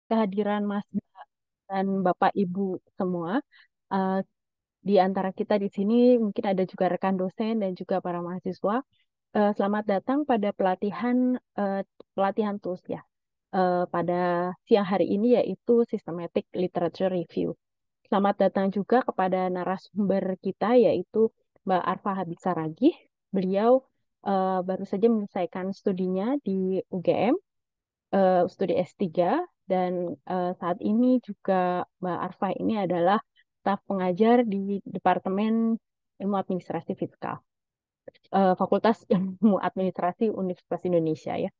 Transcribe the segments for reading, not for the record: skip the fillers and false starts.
kehadiran Mas dan Bapak Ibu semua. Eh, di antara kita di sini mungkin ada juga rekan dosen dan juga para mahasiswa. Selamat datang pada pelatihan tools ya. Pada siang hari ini yaitu Systematic Literature Review. Selamat datang juga kepada narasumber kita yaitu Mbak Arfa Habib Saragih. Beliau baru saja menyelesaikan studinya di UGM, studi S3, dan saat ini juga Mbak Arfa ini adalah staf pengajar di Departemen Ilmu Administrasi Fiskal, Fakultas Ilmu Administrasi Universitas Indonesia ya.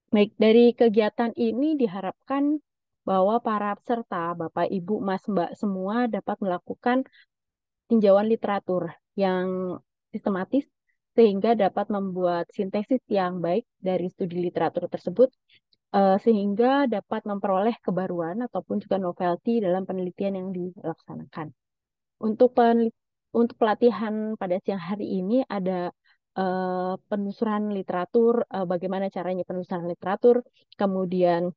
Baik, dari kegiatan ini diharapkan bahwa para peserta, Bapak, Ibu, Mas, Mbak semua dapat melakukan tinjauan literatur yang sistematis sehingga dapat membuat sintesis yang baik dari studi literatur tersebut, sehingga dapat memperoleh kebaruan ataupun juga novelty dalam penelitian yang dilaksanakan. Untuk untuk pelatihan pada siang hari ini ada penelusuran literatur, bagaimana caranya penelusuran literatur, kemudian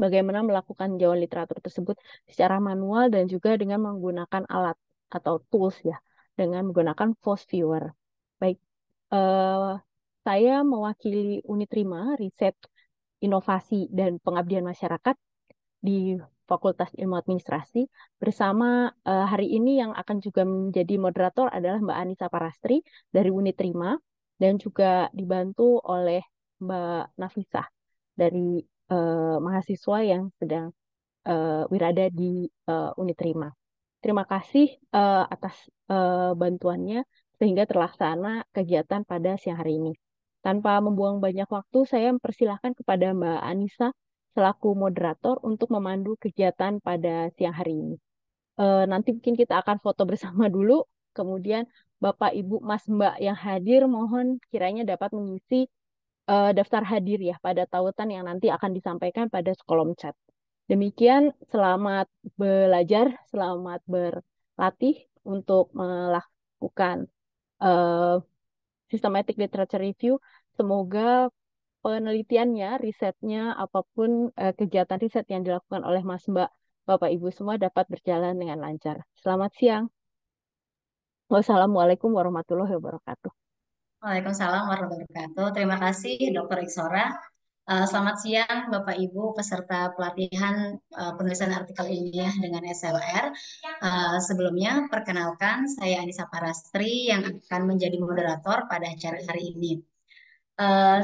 bagaimana melakukan jauhan literatur tersebut secara manual dan juga dengan menggunakan alat atau tools ya, dengan menggunakan Force Viewer. Baik, eh, saya mewakili unit 5 riset, inovasi dan pengabdian masyarakat di Fakultas Ilmu Administrasi bersama hari ini yang akan juga menjadi moderator adalah Mbak Anissa Parastri dari unit 5 dan juga dibantu oleh Mbak Nafisah dari mahasiswa yang sedang wirada di unit 5. Terima kasih atas bantuannya sehingga terlaksana kegiatan pada siang hari ini. Tanpa membuang banyak waktu, saya mempersilahkan kepada Mbak Anissa selaku moderator untuk memandu kegiatan pada siang hari ini. Nanti mungkin kita akan foto bersama dulu, kemudian Bapak, Ibu, Mas, Mbak yang hadir mohon kiranya dapat mengisi daftar hadir ya pada tautan yang nanti akan disampaikan pada kolom chat. Demikian, selamat belajar, selamat berlatih untuk melakukan eh, systematic literature review. Semoga penelitiannya, risetnya, apapun kegiatan riset yang dilakukan oleh Mas Mbak, Bapak Ibu semua dapat berjalan dengan lancar. Selamat siang. Wassalamualaikum warahmatullahi wabarakatuh. Waalaikumsalam warahmatullahi wabarakatuh. Terima kasih Dr. Iksora. Selamat siang Bapak Ibu peserta pelatihan penulisan artikel ilmiah dengan SLR. Sebelumnya perkenalkan saya Anissa Parastri yang akan menjadi moderator pada acara hari ini.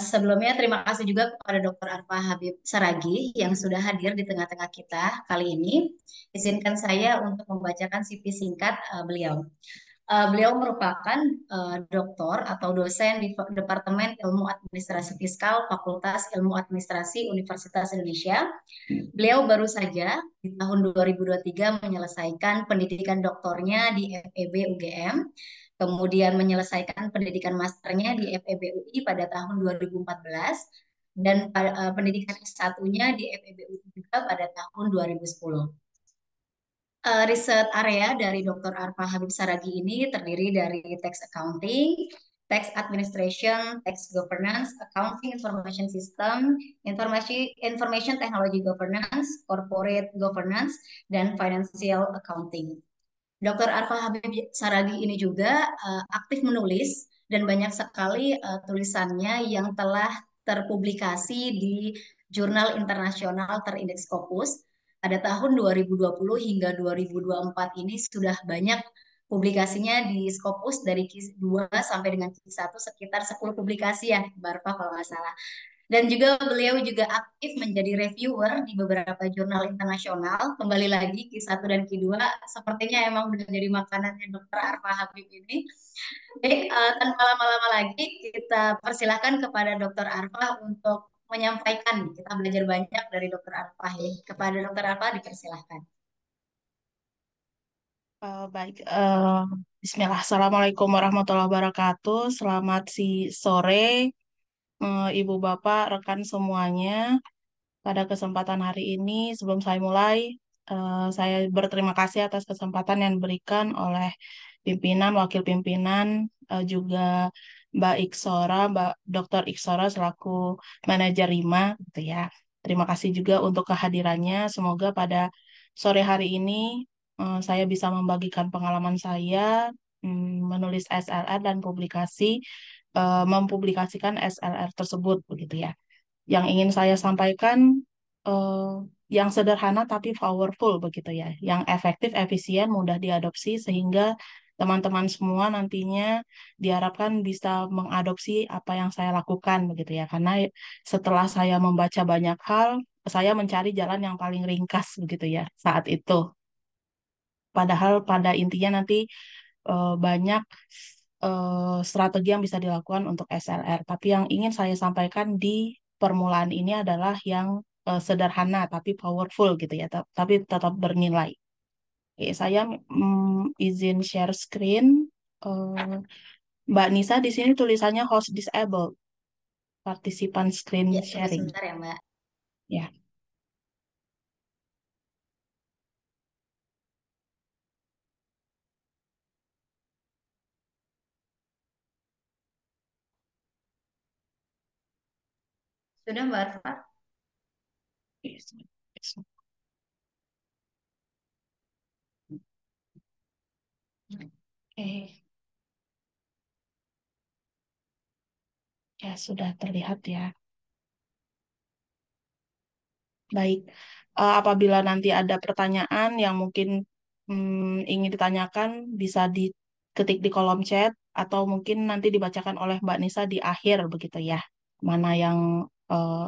Sebelumnya terima kasih juga kepada Dr. Arfa Habib Saragih yang sudah hadir di tengah-tengah kita kali ini. Izinkan saya untuk membacakan CV singkat beliau. Beliau merupakan doktor atau dosen di Departemen Ilmu Administrasi Fiskal Fakultas Ilmu Administrasi Universitas Indonesia. Beliau baru saja di tahun 2023 menyelesaikan pendidikan doktornya di FEB UGM, kemudian menyelesaikan pendidikan masternya di FEB UI pada tahun 2014, dan pendidikan S1-nya di FEB UI juga pada tahun 2010. Riset area dari Dr. Arfa Habib Saragi ini terdiri dari tax accounting, tax administration, tax governance, accounting information system, information technology governance, corporate governance, dan financial accounting. Dr. Arfa Habib Saragi ini juga aktif menulis dan banyak sekali tulisannya yang telah terpublikasi di jurnal internasional terindeks Scopus. Pada tahun 2020 hingga 2024 ini sudah banyak publikasinya di Scopus dari Q2 sampai dengan Q1 sekitar 10 publikasi ya, Barpa kalau nggak salah. Dan juga beliau juga aktif menjadi reviewer di beberapa jurnal internasional. Kembali lagi Q1 dan Q2 sepertinya emang udah jadi makanannya Dr. Arfa Habib ini. Baik, tanpa lama-lama lagi kita persilahkan kepada Dr. Arfa untuk menyampaikan. Kita belajar banyak dari Dr. Arfa ini. Kepada Dr. Arfa dipersilahkan. Baik, Bismillah. Assalamualaikum warahmatullahi wabarakatuh. Selamat sore, Ibu Bapak, rekan semuanya. Pada kesempatan hari ini, sebelum saya mulai, saya berterima kasih atas kesempatan yang diberikan oleh pimpinan, wakil pimpinan, juga Mbak Iksora, Mbak Dr. Iksora selaku manajer 5, gitu ya. Terima kasih juga untuk kehadirannya. Semoga pada sore hari ini saya bisa membagikan pengalaman saya menulis SLR dan mempublikasikan SLR tersebut begitu ya. Yang ingin saya sampaikan eh, yang sederhana tapi powerful begitu ya, yang efektif, efisien, mudah diadopsi sehingga teman-teman semua nantinya diharapkan bisa mengadopsi apa yang saya lakukan begitu ya. Karena setelah saya membaca banyak hal, saya mencari jalan yang paling ringkas begitu ya saat itu. Padahal pada intinya nanti banyak strategi yang bisa dilakukan untuk SLR. Tapi yang ingin saya sampaikan di permulaan ini adalah yang sederhana tapi powerful gitu ya, tapi tetap bernilai. Oke, saya izin share screen. Eh, Mbak Nisa di sini tulisannya host disabled, participant screen Ya, tunggu sharing. sebentar ya, Mbak. Ya, Sudah, Mbak Arfa? oke, ya sudah terlihat ya. Baik, apabila nanti ada pertanyaan yang mungkin ingin ditanyakan, bisa diketik di kolom chat atau mungkin nanti dibacakan oleh Mbak Nisa di akhir begitu ya. Mana yang eh,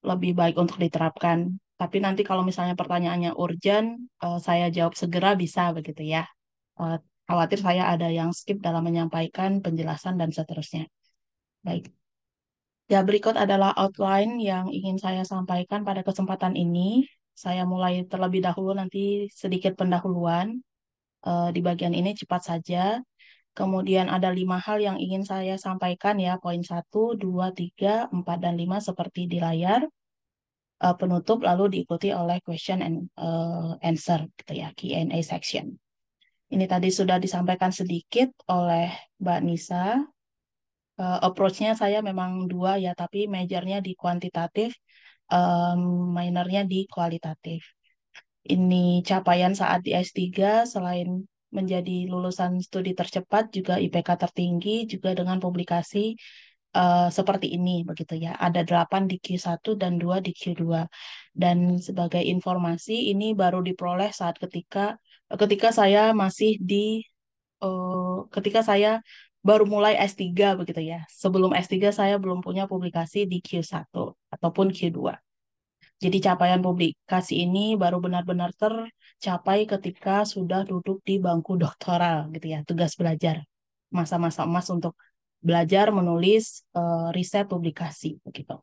lebih baik untuk diterapkan. Tapi nanti kalau misalnya pertanyaannya urgent, saya jawab segera bisa begitu ya. Eh, Khawatir saya ada yang skip dalam menyampaikan penjelasan dan seterusnya. Baik. Ya, berikut adalah outline yang ingin saya sampaikan pada kesempatan ini. Saya mulai terlebih dahulu nanti sedikit pendahuluan. Di bagian ini cepat saja. Kemudian ada 5 hal yang ingin saya sampaikan ya. Poin 1, 2, 3, 4, dan 5 seperti di layar. Penutup lalu diikuti oleh question and answer gitu ya, Q&A section. Ini tadi sudah disampaikan sedikit oleh Mbak Nisa. Approach-nya saya memang dua ya, tapi majornya di kuantitatif, em, minornya di kualitatif. Ini capaian saat di S3 selain menjadi lulusan studi tercepat, juga IPK tertinggi, juga dengan publikasi seperti ini begitu ya. Ada 8 di Q1 dan 2 di Q2. Dan sebagai informasi ini baru diperoleh saat ketika saya masih ketika saya baru mulai S3 begitu ya. Sebelum S3 saya belum punya publikasi di Q1 ataupun Q2. Jadi capaian publikasi ini baru benar-benar tercapai ketika sudah duduk di bangku doktoral gitu ya, tugas belajar. Masa-masa emas untuk belajar menulis riset publikasi begitu.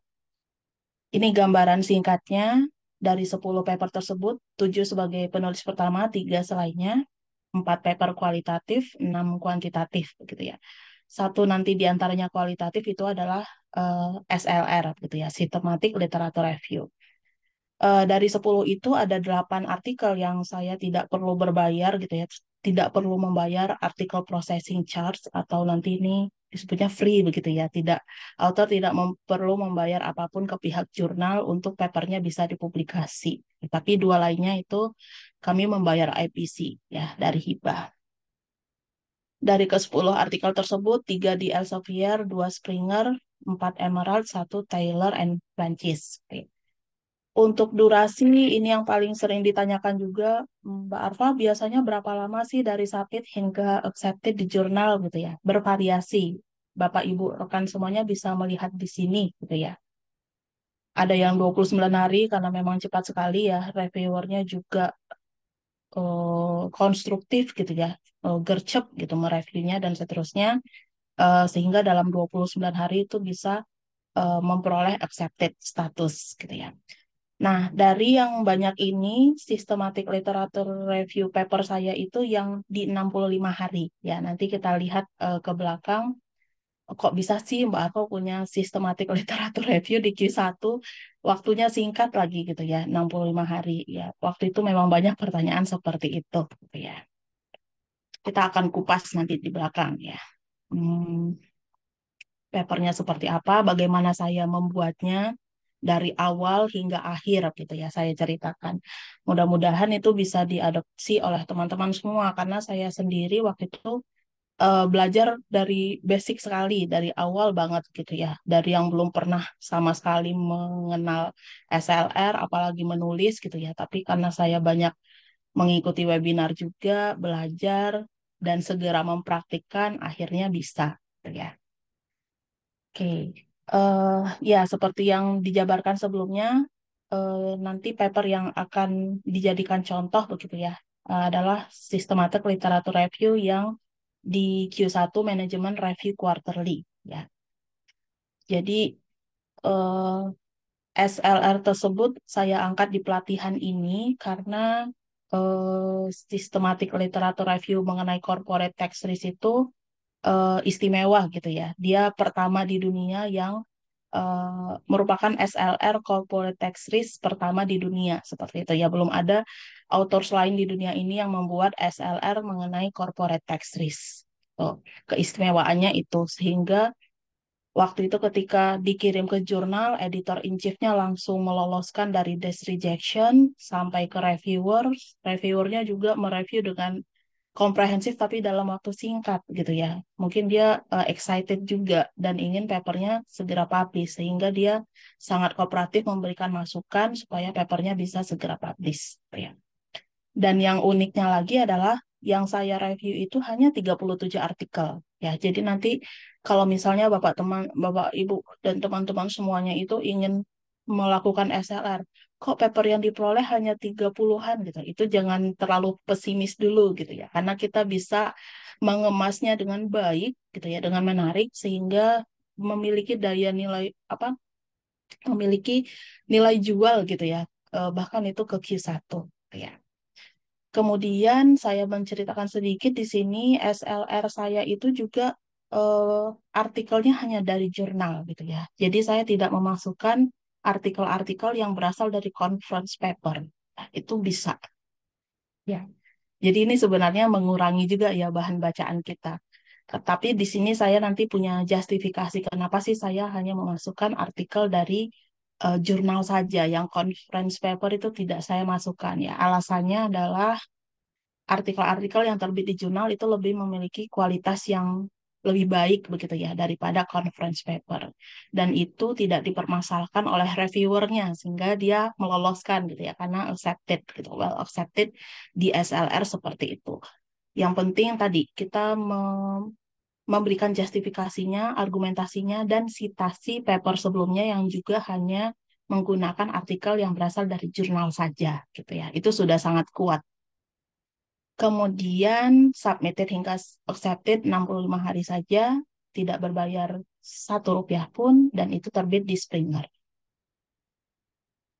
Ini gambaran singkatnya dari 10 paper tersebut, 7 sebagai penulis pertama, 3 selainnya, 4 paper kualitatif, 6 kuantitatif begitu ya. Satu nanti diantaranya kualitatif itu adalah SLR gitu ya, Systematic Literature Review. Dari 10 itu ada 8 artikel yang saya tidak perlu berbayar gitu ya, tidak perlu membayar artikel processing charge atau nanti ini disebutnya free begitu ya, tidak author tidak perlu membayar apapun ke pihak jurnal untuk papernya bisa dipublikasi. Tapi 2 lainnya itu kami membayar IPC ya dari hibah. Dari ke-10 artikel tersebut, 3 di Elsevier, 2 Springer, 4 Emerald, 1 Taylor and Francis. Untuk durasi, ini yang paling sering ditanyakan juga, Mbak Arfa, biasanya berapa lama sih dari submit hingga accepted di jurnal gitu ya? Bervariasi. Bapak, Ibu, rekan semuanya bisa melihat di sini gitu ya. Ada yang 29 hari karena memang cepat sekali ya, reviewernya juga konstruktif gitu ya, gercep gitu mereviewnya dan seterusnya. Sehingga dalam 29 hari itu bisa memperoleh accepted status gitu ya. Nah, dari yang banyak ini, systematic literature review paper saya itu yang di 65 hari. Ya, nanti kita lihat ke belakang, kok bisa sih Mbak Arko punya systematic literature review di Q1, waktunya singkat lagi gitu ya, 65 hari. Ya, waktu itu memang banyak pertanyaan seperti itu gitu ya. Kita akan kupas nanti di belakang ya. Hmm, Papernya seperti apa, bagaimana saya membuatnya, dari awal hingga akhir gitu ya saya ceritakan. Mudah-mudahan itu bisa diadopsi oleh teman-teman semua karena saya sendiri waktu itu belajar dari basic sekali, dari awal banget gitu ya, dari yang belum pernah sama sekali mengenal SLR, apalagi menulis gitu ya. Tapi karena saya banyak mengikuti webinar juga, belajar, dan segera mempraktikkan, akhirnya bisa gitu ya. Oke, eh ya seperti yang dijabarkan sebelumnya, nanti paper yang akan dijadikan contoh begitu ya, adalah Systematic Literature Review yang di Q1 Management Review Quarterly ya. Jadi eh, SLR tersebut saya angkat di pelatihan ini karena Systematic Literature Review mengenai corporate tax risk itu istimewa gitu ya. Dia pertama di dunia yang merupakan SLR corporate tax risk pertama di dunia seperti itu ya. Belum ada authors lain di dunia ini yang membuat SLR mengenai corporate tax risk. Tuh, keistimewaannya itu sehingga waktu itu ketika dikirim ke jurnal, editor in chief-nya langsung meloloskan dari desk rejection sampai ke reviewer. Reviewernya juga mereview dengan komprehensif tapi dalam waktu singkat gitu ya. Mungkin dia excited juga dan ingin papernya segera publish sehingga dia sangat kooperatif memberikan masukan supaya papernya bisa segera publish gitu ya. Dan yang uniknya lagi adalah yang saya review itu hanya 37 artikel. Ya, jadi nanti kalau misalnya Bapak Ibu dan teman-teman semuanya itu ingin melakukan SLR, kok paper yang diperoleh hanya 30-an gitu. Itu jangan terlalu pesimis dulu gitu ya. Karena kita bisa mengemasnya dengan baik gitu ya, dengan menarik sehingga memiliki daya nilai memiliki nilai jual gitu ya. Bahkan itu ke Q1 ya. Kemudian saya menceritakan sedikit di sini SLR saya itu juga eh, artikelnya hanya dari jurnal gitu ya. Jadi saya tidak memasukkan artikel-artikel yang berasal dari conference paper. Nah, itu bisa ya. Jadi ini sebenarnya mengurangi juga ya bahan bacaan kita. Tetapi di sini saya nanti punya justifikasi kenapa sih saya hanya memasukkan artikel dari jurnal saja, yang conference paper itu tidak saya masukkan ya. Alasannya adalah artikel-artikel yang terbit di jurnal itu lebih memiliki kualitas yang lebih baik begitu ya daripada conference paper, dan itu tidak dipermasalahkan oleh reviewernya sehingga dia meloloskan gitu ya karena accepted gitu, well accepted di SLR seperti itu. Yang penting tadi kita memberikan justifikasinya, argumentasinya, dan sitasi paper sebelumnya yang juga hanya menggunakan artikel yang berasal dari jurnal saja gitu ya, itu sudah sangat kuat. Kemudian submitted hingga accepted 65 hari saja, tidak berbayar Rp1 pun, dan itu terbit di Springer.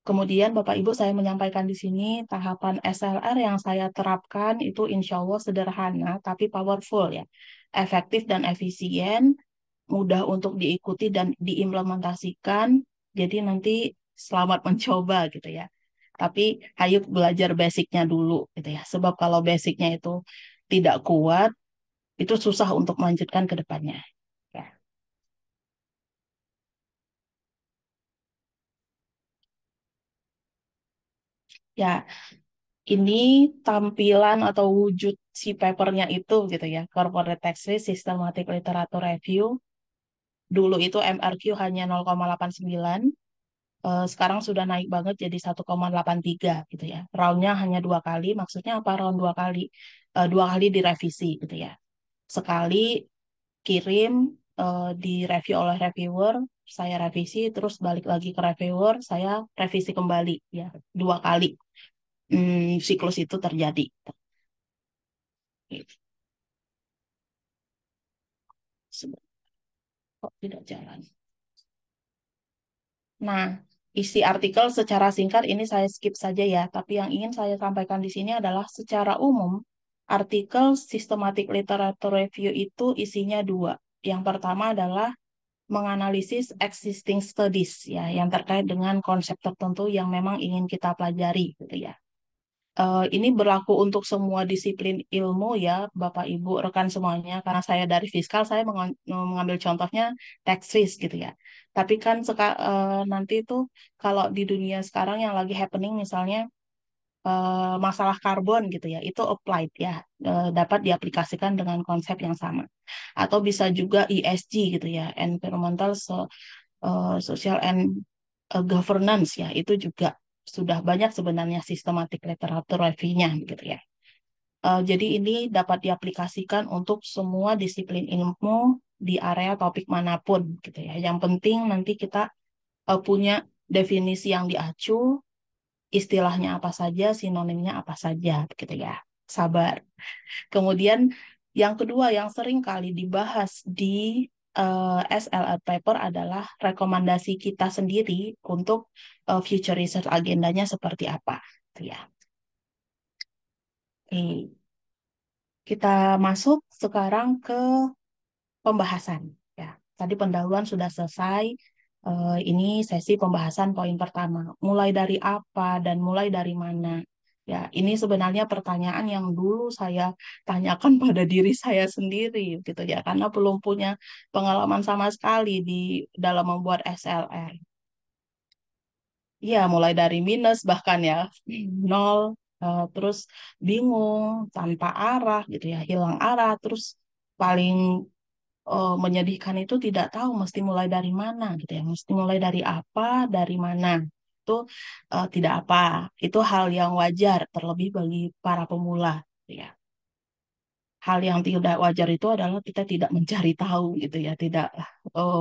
Kemudian Bapak Ibu saya menyampaikan di sini tahapan SLR yang saya terapkan itu insya Allah sederhana tapi powerful ya. Efektif dan efisien, mudah untuk diikuti dan diimplementasikan. Jadi nanti selamat mencoba gitu ya. Tapi ayo belajar basicnya dulu gitu ya. Sebab kalau basicnya itu tidak kuat, itu susah untuk melanjutkan ke depannya. Ya, ya ini tampilan atau wujud si papernya itu gitu ya. Corporate Tax Risk Systematic Literature Review. Dulu itu MRQ hanya 0,89. Sekarang sudah naik banget jadi 1,83 gitu ya. Roundnya hanya 2 kali, maksudnya apa round 2 kali? 2 kali direvisi gitu ya. Sekali kirim, direview oleh reviewer, saya revisi, terus balik lagi ke reviewer, saya revisi kembali ya. 2 kali siklus itu terjadi. Kok tidak jalan? Nah, isi artikel secara singkat ini saya skip saja ya, tapi yang ingin saya sampaikan di sini adalah secara umum, artikel Systematic Literature Review itu isinya dua. Yang pertama adalah menganalisis existing studies ya, yang terkait dengan konsep tertentu yang memang ingin kita pelajari gitu ya. Ini berlaku untuk semua disiplin ilmu ya, Bapak Ibu, rekan semuanya. Karena saya dari fiskal, saya mengambil contohnya tax risk gitu ya. Tapi kan nanti itu kalau di dunia sekarang yang lagi happening misalnya masalah karbon gitu ya, itu applied ya, dapat diaplikasikan dengan konsep yang sama. Atau bisa juga ESG gitu ya, environmental, social and governance ya, itu juga sudah banyak sebenarnya sistematik literatur review-nya gitu ya. Jadi ini dapat diaplikasikan untuk semua disiplin ilmu di area topik manapun gitu ya. Yang penting nanti kita punya definisi yang diacu, istilahnya apa saja, sinonimnya apa saja gitu ya. Sabar. Kemudian yang kedua yang sering kali dibahas di SLR paper adalah rekomendasi kita sendiri untuk future research agendanya seperti apa. Gitu ya. Oke. Kita masuk sekarang ke pembahasan. Ya, tadi pendahuluan sudah selesai. Ini sesi pembahasan poin pertama. Mulai dari apa dan mulai dari mana? Ya, ini sebenarnya pertanyaan yang dulu saya tanyakan pada diri saya sendiri, gitu ya, karena belum punya pengalaman sama sekali di dalam membuat SLR. Ya, mulai dari minus bahkan ya, nol, terus bingung, tanpa arah, gitu ya, hilang arah, terus paling menyedihkan itu tidak tahu mesti mulai dari mana gitu ya, mesti mulai dari apa, dari mana. Itu tidak apa, itu hal yang wajar terlebih bagi para pemula gitu ya. Hal yang tidak wajar itu adalah kita tidak mencari tahu gitu ya, tidak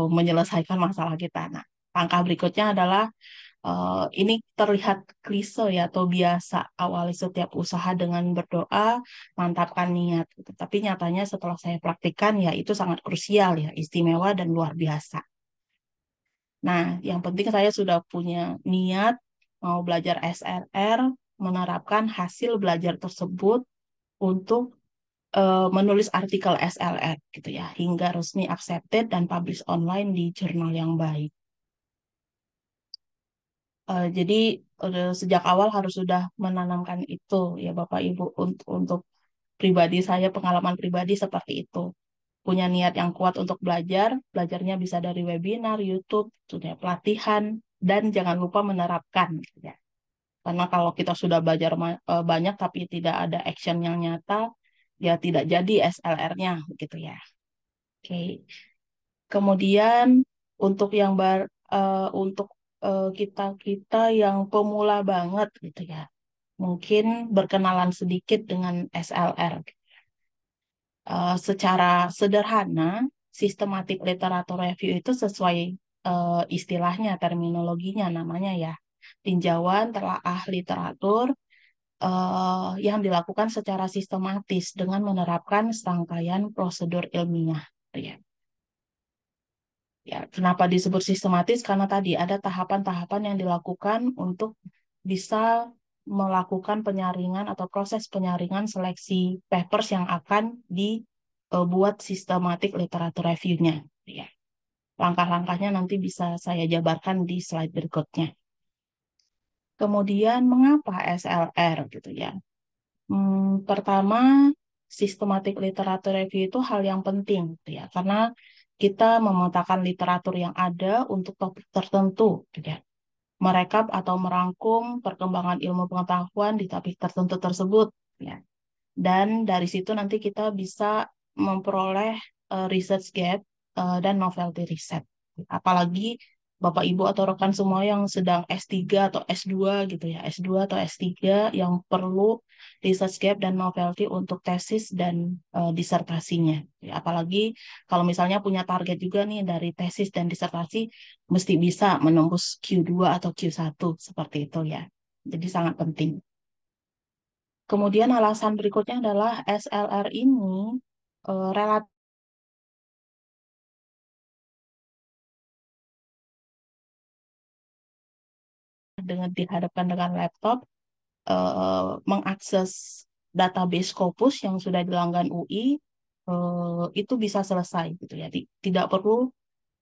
menyelesaikan masalah kita. Nah, langkah berikutnya adalah ini terlihat klise ya atau biasa, awali setiap usaha dengan berdoa, mantapkan niat gitu. Tapi nyatanya setelah saya praktikkan ya itu sangat krusial ya, istimewa dan luar biasa. Nah, yang penting saya sudah punya niat mau belajar SLR, menerapkan hasil belajar tersebut untuk menulis artikel SLR gitu ya, hingga resmi accepted dan publish online di jurnal yang baik. Jadi sejak awal harus sudah menanamkan itu ya Bapak Ibu, untuk pribadi saya, pengalaman pribadi seperti itu. Punya niat yang kuat untuk belajar, belajarnya bisa dari webinar, YouTube, sudah pelatihan, dan jangan lupa menerapkan gitu ya. Karena kalau kita sudah belajar banyak tapi tidak ada action yang nyata, ya tidak jadi SLR-nya gitu ya. Oke. Kemudian untuk untuk kita-kita yang pemula banget gitu ya, mungkin berkenalan sedikit dengan SLR. Secara sederhana, sistematik literatur review itu sesuai istilahnya, terminologinya namanya ya, tinjauan telaah literatur yang dilakukan secara sistematis dengan menerapkan serangkaian prosedur ilmiah. Ya. Ya, kenapa disebut sistematis? Karena tadi ada tahapan-tahapan yang dilakukan untuk bisa melakukan penyaringan atau proses penyaringan seleksi papers yang akan dibuat sistematik literatur review-nya. Ya. Langkah-langkahnya nanti bisa saya jabarkan di slide berikutnya. Kemudian mengapa SLR gitu ya? Pertama, sistematik literatur review itu hal yang penting gitu ya, karena kita memetakan literatur yang ada untuk topik tertentu gitu ya. Merekap atau merangkum perkembangan ilmu pengetahuan di topik tertentu tersebut ya. Dan dari situ nanti kita bisa memperoleh research gap dan novelty riset. Apalagi Bapak Ibu atau rekan semua yang sedang S3 atau S2 gitu ya, S2 atau S3 yang perlu research gap dan novelty untuk tesis dan disertasinya. Ya, apalagi kalau misalnya punya target juga nih dari tesis dan disertasi, mesti bisa menembus Q2 atau Q1 seperti itu ya. Jadi sangat penting. Kemudian alasan berikutnya adalah SLR ini relatif dengan dihadapkan dengan laptop, mengakses database Scopus yang sudah dilanggan UI, itu bisa selesai gitu ya. Tidak perlu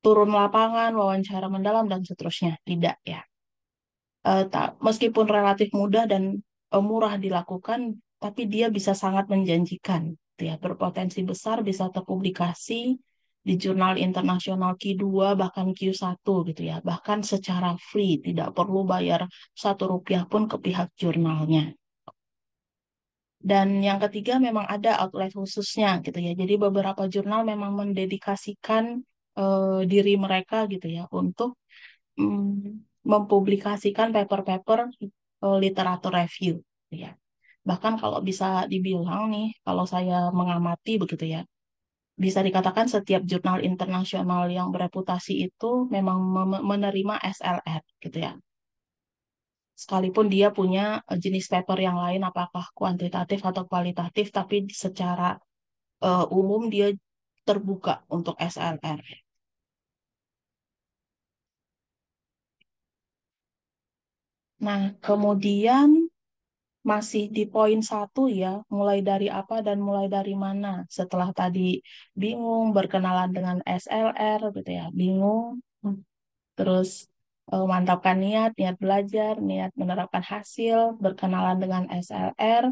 turun lapangan, wawancara mendalam dan seterusnya. Tidak ya. Meskipun relatif mudah dan murah dilakukan, tapi dia bisa sangat menjanjikan, gitu ya, berpotensi besar bisa terpublikasi di jurnal internasional Q2 bahkan Q1 gitu ya, bahkan secara free, tidak perlu bayar 1 rupiah pun ke pihak jurnalnya. Dan yang ketiga memang ada outlet khususnya gitu ya. Jadi beberapa jurnal memang mendedikasikan diri mereka gitu ya untuk mempublikasikan paper-paper literatur review gitu ya. Bahkan kalau bisa dibilang nih, kalau saya mengamati begitu ya, bisa dikatakan setiap jurnal internasional yang bereputasi itu memang menerima SLR gitu ya. Sekalipun dia punya jenis paper yang lain, apakah kuantitatif atau kualitatif, tapi secara umum dia terbuka untuk SLR. Nah, kemudian masih di poin 1 ya, mulai dari apa dan mulai dari mana. Setelah tadi bingung berkenalan dengan SLR gitu ya, bingung, terus mantapkan niat, niat belajar, niat menerapkan hasil, berkenalan dengan SLR.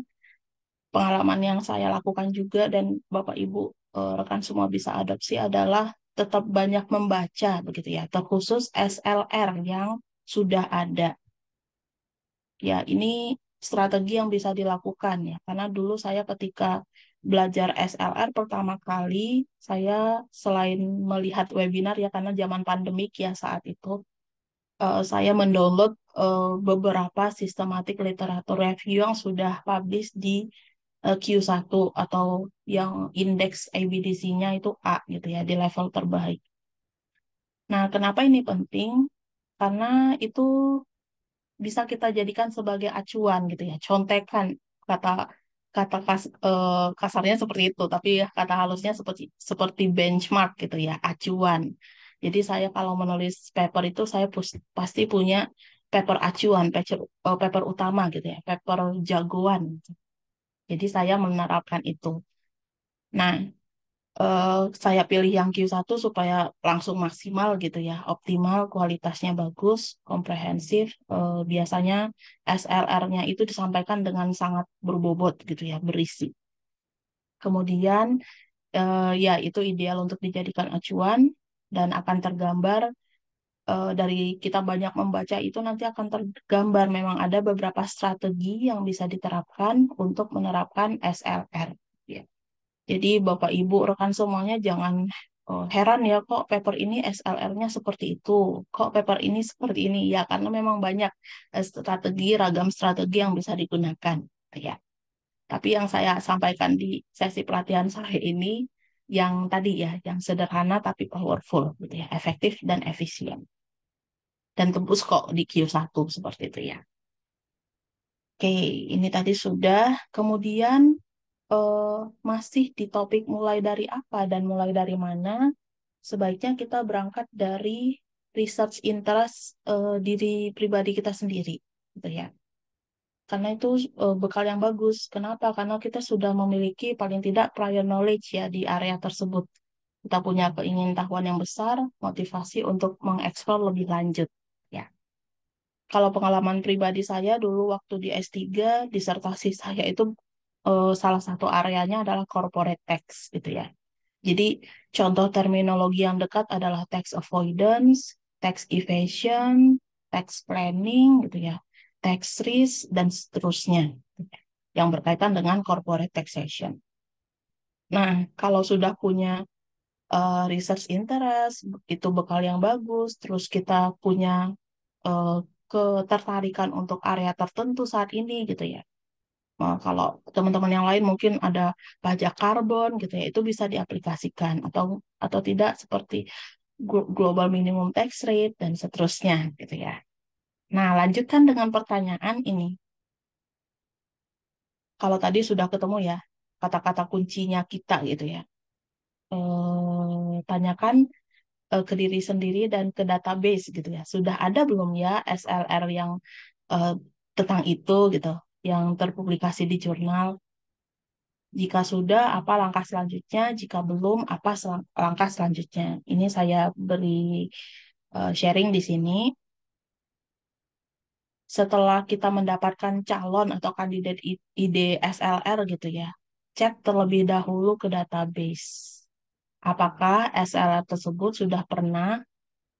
Pengalaman yang saya lakukan juga dan Bapak Ibu rekan semua bisa adopsi adalah tetap banyak membaca begitu ya, terkhusus SLR yang sudah ada. Ya, ini strategi yang bisa dilakukan ya, karena dulu saya ketika belajar SLR pertama kali, saya selain melihat webinar ya, karena zaman pandemik ya saat itu, saya mendownload beberapa sistematik literatur review yang sudah publish di Q1 atau yang indeks ABDC-nya itu A gitu ya, di level terbaik. Nah, kenapa ini penting? Karena itu bisa kita jadikan sebagai acuan gitu ya, contekan, kata kata kasarnya seperti itu, tapi ya kata halusnya seperti seperti benchmark gitu ya, acuan. Jadi saya kalau menulis paper itu saya pasti punya paper acuan, paper utama gitu ya, paper jagoan. Jadi saya menerapkan itu. Nah, saya pilih yang Q1 supaya langsung maksimal gitu ya, optimal, kualitasnya bagus, komprehensif. Biasanya SLR-nya itu disampaikan dengan sangat berbobot gitu ya, berisi. Kemudian ya itu ideal untuk dijadikan acuan dan akan tergambar dari kita banyak membaca itu nanti akan tergambar memang ada beberapa strategi yang bisa diterapkan untuk menerapkan SLR. Jadi Bapak Ibu rekan semuanya jangan heran ya kok paper ini SLR-nya seperti itu, kok paper ini seperti ini ya karena memang banyak strategi ragam strategi yang bisa digunakan ya. Tapi yang saya sampaikan di sesi pelatihan saya ini yang tadi ya, yang sederhana tapi powerful gitu ya, efektif dan efisien dan tembus kok di Q1 seperti itu ya. Oke, ini tadi sudah. Kemudian eh, masih di topik mulai dari apa dan mulai dari mana, sebaiknya kita berangkat dari research interest diri pribadi kita sendiri, gitu ya. Karena itu bekal yang bagus. Kenapa? Karena kita sudah memiliki paling tidak prior knowledge ya di area tersebut. Kita punya keingintahuan yang besar, motivasi untuk mengeksplor lebih lanjut. Ya. Kalau pengalaman pribadi saya dulu waktu di S3, disertasi saya itu salah satu areanya adalah corporate tax gitu ya. Jadi contoh terminologi yang dekat adalah tax avoidance, tax evasion, tax planning gitu ya, tax risk dan seterusnya yang berkaitan dengan corporate taxation. Nah, kalau sudah punya research interest, itu bekal yang bagus, terus kita punya eh, ketertarikan untuk area tertentu saat ini gitu ya. Kalau teman-teman yang lain mungkin ada pajak karbon gitu ya, itu bisa diaplikasikan atau tidak seperti global minimum tax rate dan seterusnya gitu ya. Nah, lanjutkan dengan pertanyaan ini. Kalau tadi sudah ketemu ya kata-kata kuncinya kita gitu ya. Tanyakan ke diri sendiri dan ke database gitu ya. Sudah ada belum ya SLR yang eh, tentang itu gitu, yang terpublikasi di jurnal? Jika sudah, apa langkah selanjutnya? Jika belum, apa langkah selanjutnya? Ini saya beri sharing di sini. setelah kita mendapatkan calon atau kandidat ide SLR gitu ya, cek terlebih dahulu ke database. Apakah SLR tersebut sudah pernah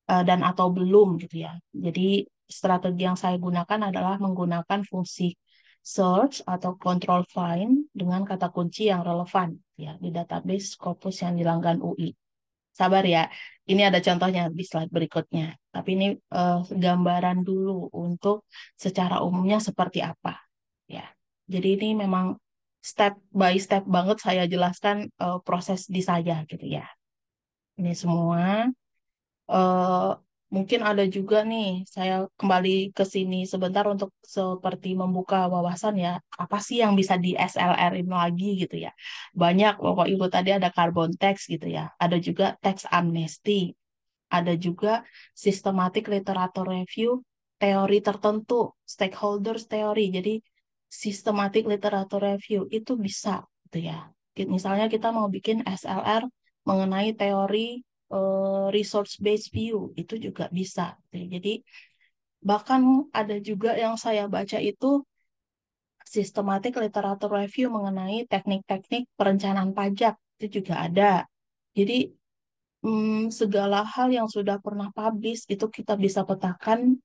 dan atau belum gitu ya. Jadi strategi yang saya gunakan adalah menggunakan fungsi search atau control find dengan kata kunci yang relevan ya di database Scopus yang dilanggan UI. Sabar ya, ini ada contohnya di slide berikutnya. Tapi ini gambaran dulu untuk secara umumnya seperti apa ya. Jadi ini memang step by step banget saya jelaskan proses di saya gitu ya. Ini semua eh mungkin ada juga nih, saya kembali ke sini sebentar untuk seperti membuka wawasan ya, apa sih yang bisa di SLR ini lagi gitu ya. Banyak, Bapak Ibu tadi ada carbon tax gitu ya, ada juga tax amnesty, ada juga systematic literature review, teori tertentu, stakeholders teori. Jadi systematic literature review itu bisa gitu ya. Misalnya kita mau bikin SLR mengenai teori resource based view itu juga bisa. Jadi bahkan ada juga yang saya baca itu systematic literature review mengenai teknik-teknik perencanaan pajak itu juga ada. Jadi segala hal yang sudah pernah publish itu kita bisa petakan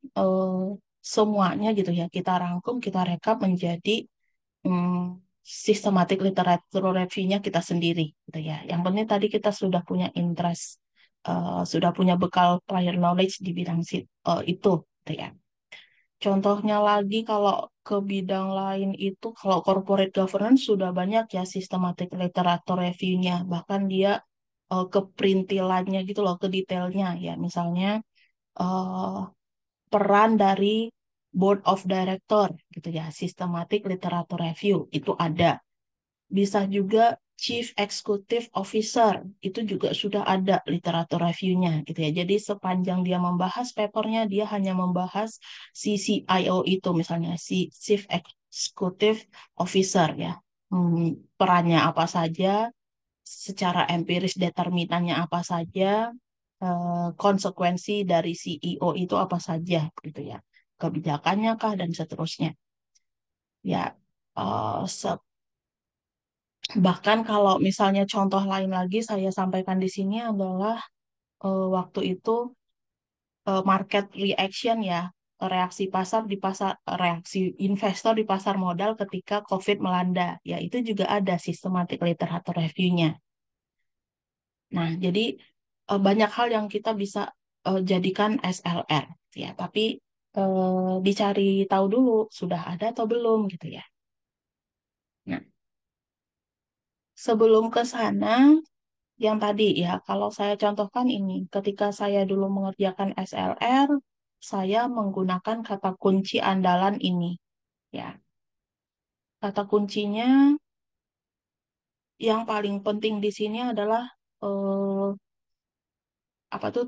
semuanya gitu ya. Kita rangkum, kita rekap menjadi sistematik literatur review-nya kita sendiri gitu ya. Yang penting tadi kita sudah punya interest, sudah punya bekal prior knowledge di bidang itu gitu ya. Contohnya lagi kalau ke bidang lain itu kalau corporate governance sudah banyak ya sistematik literatur review-nya. Bahkan dia ke perintilannya gitu loh, ke detailnya ya. Misalnya eh, peran dari board of director gitu ya, systematic literature review itu ada. Bisa juga chief executive officer itu juga sudah ada literatur reviewnya gitu ya. Jadi sepanjang dia membahas papernya dia hanya membahas si CIO itu misalnya si chief executive officer ya. Perannya apa saja, secara empiris determinannya apa saja, konsekuensi dari CEO itu apa saja gitu ya, kebijakannya kah dan seterusnya ya. Bahkan kalau misalnya contoh lain lagi saya sampaikan di sini adalah waktu itu market reaction ya, reaksi pasar di pasar, reaksi investor di pasar modal ketika COVID melanda ya, itu juga ada systematic literature review-nya. Nah, jadi banyak hal yang kita bisa jadikan SLR ya, tapi dicari tahu dulu sudah ada atau belum gitu ya. Nah, sebelum ke sana yang tadi ya, kalau saya contohkan ini, ketika saya dulu mengerjakan SLR, saya menggunakan kata kunci andalan ini ya. Kata kuncinya yang paling penting di sini adalah eh, apa tuh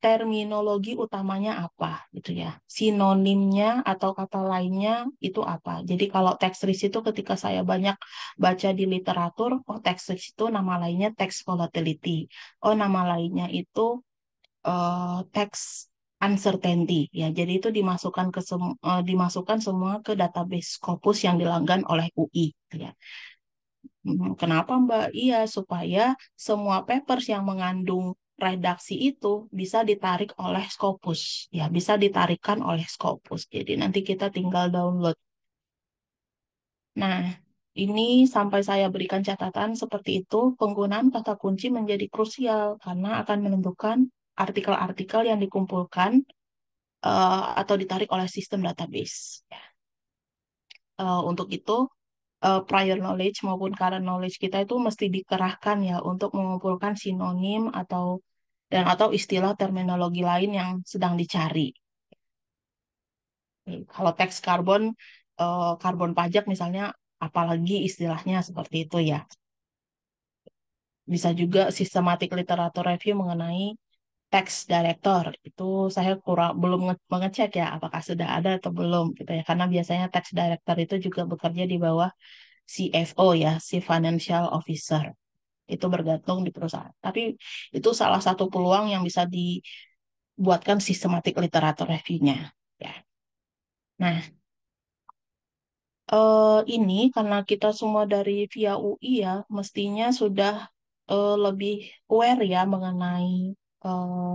terminologi utamanya apa gitu ya, sinonimnya atau kata lainnya itu apa. Jadi kalau text risk itu ketika saya banyak baca di literatur, oh text risk itu nama lainnya text volatility, oh nama lainnya itu tax uncertainty ya. Jadi itu dimasukkan semua ke database Scopus yang dilanggan oleh UI gitu ya. Kenapa Mbak? Iya, supaya semua papers yang mengandung redaksi itu bisa ditarik oleh Scopus. Ya, bisa ditarikkan oleh Scopus. Jadi nanti kita tinggal download. Nah, ini sampai saya berikan catatan seperti itu, penggunaan kata kunci menjadi krusial karena akan menentukan artikel-artikel yang dikumpulkan atau ditarik oleh sistem database. Ya. Untuk itu, prior knowledge maupun current knowledge kita itu mesti dikerahkan ya untuk mengumpulkan sinonim atau istilah terminologi lain yang sedang dicari. Kalau teks karbon, karbon pajak misalnya, apalagi istilahnya seperti itu ya. Bisa juga systematic literature review mengenai tax director. Itu saya kurang belum mengecek ya apakah sudah ada atau belum gitu ya. Karena biasanya tax director itu juga bekerja di bawah CFO ya, Chief Financial Officer. Itu bergantung di perusahaan. Tapi itu salah satu peluang yang bisa dibuatkan sistematik literatur review-nya. Ya. Nah, ini karena kita semua dari via UI ya, mestinya sudah lebih aware ya mengenai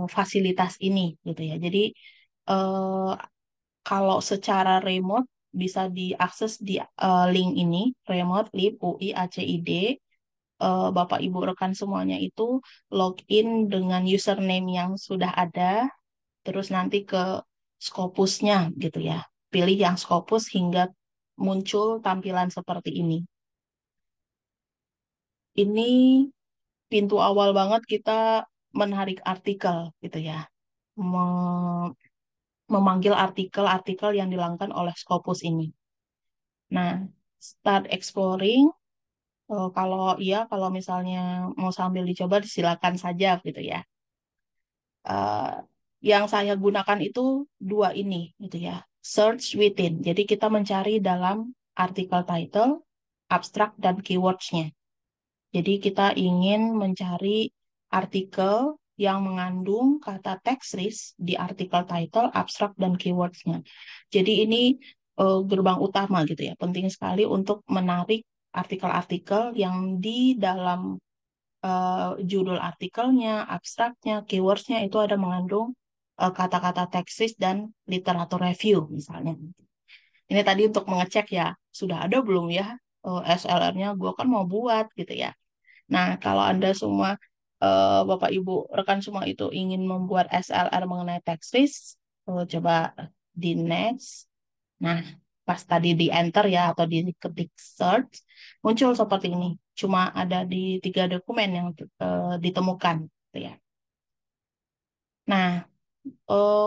fasilitas ini gitu ya. Jadi eh, kalau secara remote bisa diakses di link ini, remote lib UI ACID. Bapak Ibu rekan semuanya itu login dengan username yang sudah ada, terus nanti ke Scopusnya gitu ya. Pilih yang Scopus hingga muncul tampilan seperti ini. Ini pintu awal banget kita menarik artikel gitu ya. Memanggil artikel-artikel yang dilangkan oleh Scopus ini. Nah, start exploring. Kalau iya, kalau misalnya mau sambil dicoba, silakan saja gitu ya. eh, yang saya gunakan itu dua ini gitu ya. Search within. Jadi kita mencari dalam artikel title, abstract dan keywords-nya. Jadi kita ingin mencari artikel yang mengandung kata text list di artikel title, abstract dan keywords-nya. Jadi ini gerbang utama gitu ya. Penting sekali untuk menarik artikel-artikel yang di dalam judul artikelnya, abstraknya, keywordsnya itu ada mengandung kata-kata teksis dan literatur review misalnya. Ini tadi untuk mengecek ya, sudah ada belum ya SLR-nya? Gue kan mau buat gitu ya. Nah, kalau Anda semua, Bapak Ibu, rekan semua itu ingin membuat SLR mengenai teksis, coba di next. Nah, pas tadi di enter ya atau di ketik search, muncul seperti ini. Cuma ada di 3 dokumen yang ditemukan, gitu ya. Nah,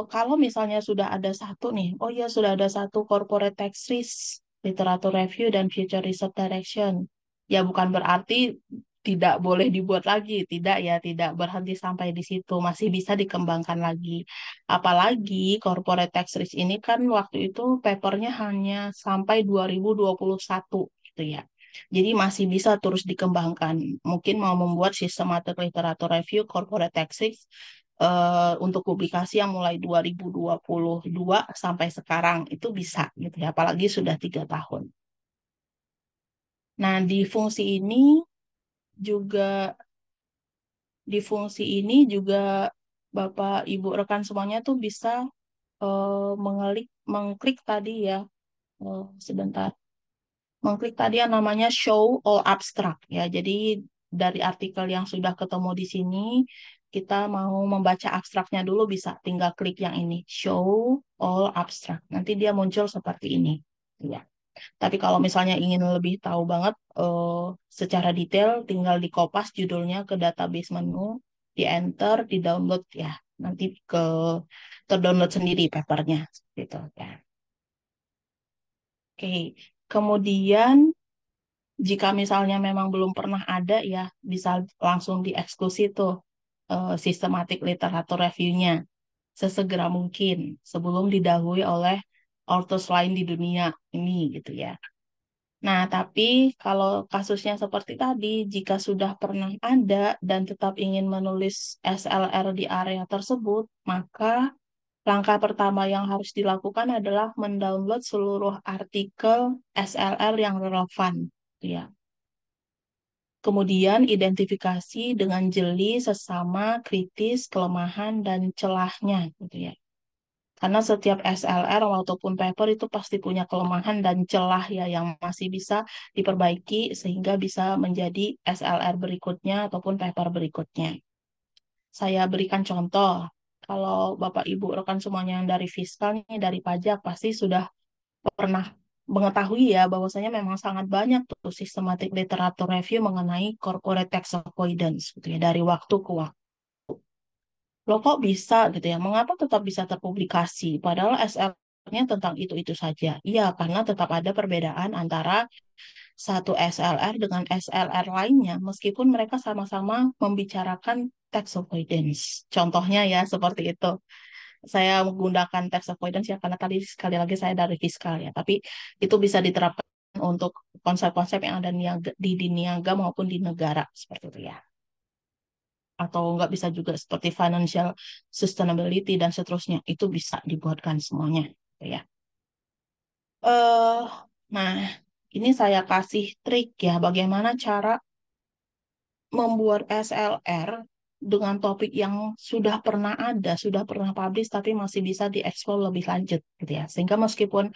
kalau misalnya sudah ada satu nih, oh ya sudah ada satu corporate tax risk, literatur review dan future research direction. Ya bukan berarti tidak boleh dibuat lagi, tidak ya, tidak berhenti sampai di situ, masih bisa dikembangkan lagi. Apalagi corporate tax risk ini kan waktu itu papernya hanya sampai 2021 gitu ya. Jadi masih bisa terus dikembangkan. Mungkin mau membuat systematic literature review corporate tax risk untuk publikasi yang mulai 2022 sampai sekarang itu bisa gitu ya, apalagi sudah 3 tahun. Nah, juga di fungsi ini juga Bapak Ibu rekan semuanya tuh bisa mengklik tadi ya, sebentar, mengklik tadi yang namanya show all abstract ya. Jadi dari artikel yang sudah ketemu di sini, kita mau membaca abstraknya dulu bisa tinggal klik yang ini, show all abstract. Nanti dia muncul seperti ini. Ya. Tapi kalau misalnya ingin lebih tahu banget secara detail, tinggal di kopas judulnya ke database menu, di enter, di download ya. Nanti terdownload sendiri papernya gitu ya. Oke. Kemudian jika misalnya memang belum pernah ada ya, bisa langsung dieksekusi tuh sistematik literatur review-nya sesegera mungkin sebelum didahului oleh authors lain di dunia ini gitu ya. Nah, tapi kalau kasusnya seperti tadi, jika sudah pernah ada dan tetap ingin menulis SLR di area tersebut, maka langkah pertama yang harus dilakukan adalah mendownload seluruh artikel SLR yang relevan, gitu ya. Kemudian identifikasi dengan jeli sesama kritis, kelemahan, dan celahnya, gitu ya. Karena setiap SLR ataupun paper itu pasti punya kelemahan dan celah ya yang masih bisa diperbaiki sehingga bisa menjadi SLR berikutnya ataupun paper berikutnya. Saya berikan contoh. Kalau Bapak Ibu rekan semuanya yang dari fiskal nih, dari pajak pasti sudah pernah mengetahui ya bahwasanya memang sangat banyak tuh sistematik literatur review mengenai corporate tax avoidance gitu ya dari waktu ke waktu. Loh kok bisa gitu ya? Mengapa tetap bisa terpublikasi? Padahal SL-nya tentang itu-itu saja. Iya, karena tetap ada perbedaan antara satu SLR dengan SLR lainnya, meskipun mereka sama-sama membicarakan tax avoidance. Contohnya ya, seperti itu. Saya menggunakan tax avoidance ya, karena tadi sekali lagi saya dari fiskal ya. Tapi itu bisa diterapkan untuk konsep-konsep yang ada di niaga maupun di negara, seperti itu ya, atau nggak bisa juga seperti financial sustainability dan seterusnya itu bisa dibuatkan semuanya gitu ya. eh nah, ini saya kasih trik ya, bagaimana cara membuat SLR dengan topik yang sudah pernah ada, sudah pernah publish, tapi masih bisa dieksplor lebih lanjut, gitu ya. Sehingga meskipun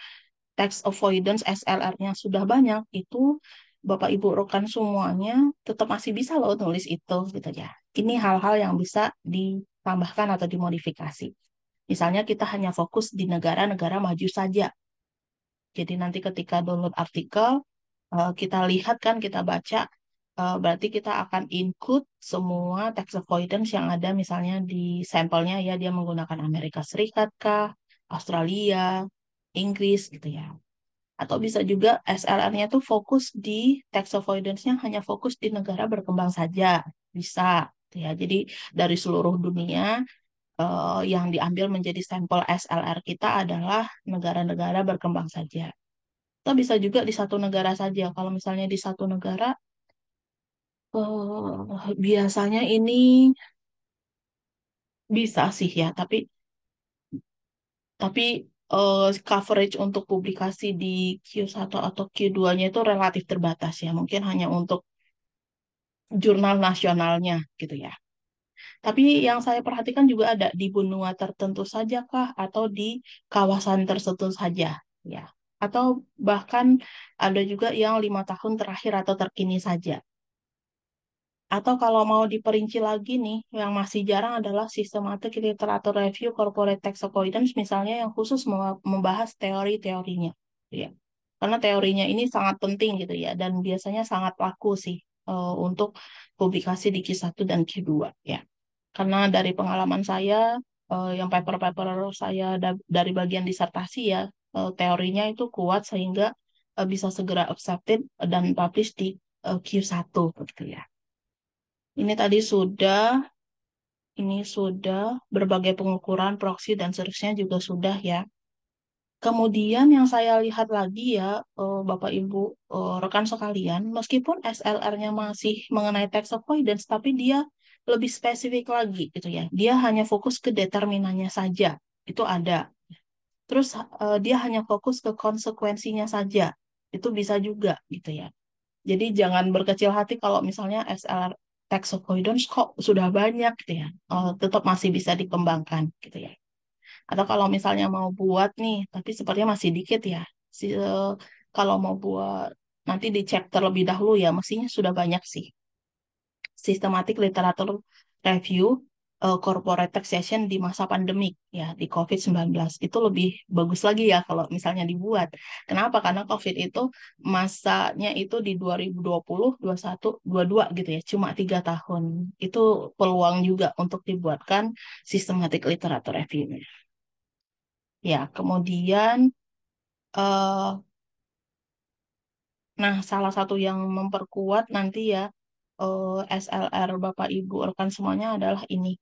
tax avoidance SLR-nya sudah banyak, itu Bapak Ibu rekan semuanya tetap masih bisa loh nulis itu, gitu ya. Ini hal-hal yang bisa ditambahkan atau dimodifikasi. Misalnya kita hanya fokus di negara-negara maju saja. Jadi nanti ketika download artikel, kita lihat kan, kita baca, berarti kita akan include semua tax avoidance yang ada misalnya di sampelnya ya, dia menggunakan Amerika Serikat kah, Australia, Inggris gitu ya. Atau bisa juga SLR-nya tuh fokus di tax avoidance-nya hanya fokus di negara berkembang saja. Bisa gitu ya. Jadi dari seluruh dunia, yang diambil menjadi sampel SLR kita adalah negara-negara berkembang saja. Atau bisa juga di satu negara saja. Kalau misalnya di satu negara, biasanya ini bisa sih ya, tapi coverage untuk publikasi di Q1 atau Q2-nya itu relatif terbatas ya. Mungkin hanya untuk jurnal nasionalnya gitu ya. Tapi yang saya perhatikan juga ada di benua tertentu saja kah atau di kawasan tertentu saja ya. Atau bahkan ada juga yang 5 tahun terakhir atau terkini saja. Atau kalau mau diperinci lagi nih, yang masih jarang adalah systematic literature review corporate tax avoidance, misalnya yang khusus membahas teori-teorinya. Ya. Karena teorinya ini sangat penting gitu ya, dan biasanya sangat laku sih untuk publikasi di Q1 dan Q2 ya. Karena dari pengalaman saya, yang paper-paper saya dari bagian disertasi ya, teorinya itu kuat sehingga bisa segera accepted dan publish di Q1 gitu ya. Ini tadi sudah berbagai pengukuran proksi dan seterusnya juga sudah ya. Kemudian yang saya lihat lagi ya, Bapak Ibu, rekan sekalian, meskipun SLR-nya masih mengenai tax avoidance, tapi dia lebih spesifik lagi gitu ya. Dia hanya fokus ke determinannya saja, itu ada. Terus dia hanya fokus ke konsekuensinya saja, itu bisa juga gitu ya. Jadi jangan berkecil hati kalau misalnya SLR tax avoidance kok sudah banyak gitu ya. Tetap masih bisa dikembangkan gitu ya. Atau kalau misalnya mau buat nih, tapi sepertinya masih dikit ya. Kalau mau buat nanti dicek terlebih dahulu ya, mestinya sudah banyak sih. Systematic literature review corporate taxation di masa pandemik ya, di COVID-19 itu lebih bagus lagi ya kalau misalnya dibuat. Kenapa? Karena COVID itu masanya itu di 2020, 21, 22 gitu ya, cuma 3 tahun. Itu peluang juga untuk dibuatkan systematic literature review. Ya, kemudian eh nah salah satu yang memperkuat nanti ya, SLR Bapak Ibu rekan semuanya adalah ini.